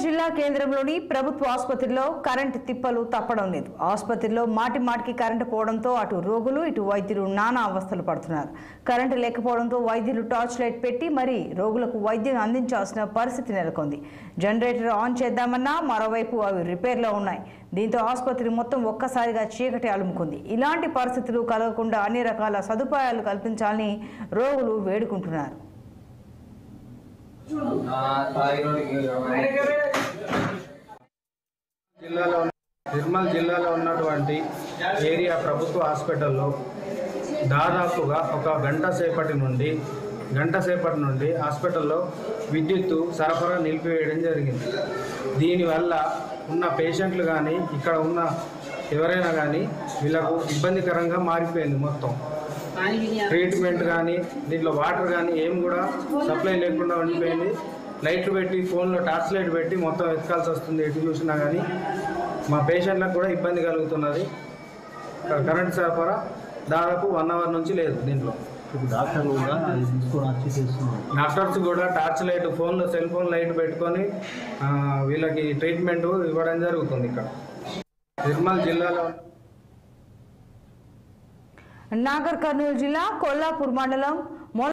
జిల్లా కేంద్రంలోని ప్రభుత్వ ఆసుపత్రిలో కరెంటు తిప్పలు తప్పడం లేదు. ఆసుపత్రిలో మాటిమాటికి కరెంటు పోవడంతో అటు రోగులు ఇటు వైద్యులు నానా అవస్థలు పడుతున్నారు. కరెంటు లేకపోవడంతో వైద్యులు టార్చ్ లైట్ పెట్టి మరీ రోగులకు వైద్యం అందించాల్సిన పరిస్థితి నెలకొంది. జనరేటర్ ఆన్ చేద్దామన్నా మరోవైపు అవి రిపేర్లో ఉన్నాయి. దీంతో ఆసుపత్రి మొత్తం ఒక్కసారిగా చీకటి అలుముకుంది. ఇలాంటి పరిస్థితులు కలగకుండా అన్ని రకాల సదుపాయాలు కల్పించాలని రోగులు వేడుకుంటున్నారు. నిర్మల్ జిల్లాలో ఉన్నటువంటి ఏరియా ప్రభుత్వ హాస్పిటల్లో దాదాపుగా ఒక గంట సేపటి నుండి హాస్పిటల్లో విద్యుత్తు సరఫరా నిలిపివేయడం జరిగింది. దీనివల్ల ఉన్న పేషెంట్లు కానీ ఇక్కడ ఉన్న ఎవరైనా కానీ వీళ్ళకు ఇబ్బందికరంగా మారిపోయింది. మొత్తం ట్రీట్మెంట్ కానీ దీంట్లో వాటర్ కానీ ఏం కూడా సప్లై లేకుండా ఉండిపోయింది. లైట్లు పెట్టి ఫోన్లో టార్చ్ లైట్ పెట్టి మొత్తం వెతకాల్సి వస్తుంది. ఎటు చూసినా కానీ మా పేషెంట్లకు కూడా ఇబ్బంది కలుగుతున్నది. కరెంట్ సరఫరా దాదాపు 1 అవర్ నుంచి లేదు. దీంట్లో డాక్టర్స్ కూడా టార్చ్ లైట్ ఫోన్లో సెల్ ఫోన్ లైట్ పెట్టుకొని వీళ్ళకి ట్రీట్మెంట్ ఇవ్వడం జరుగుతుంది. ఇక్కడ నిర్మల్ జిల్లాలో నాగర్ కర్నూలు జిల్లా కొల్లాపూర్ మండలం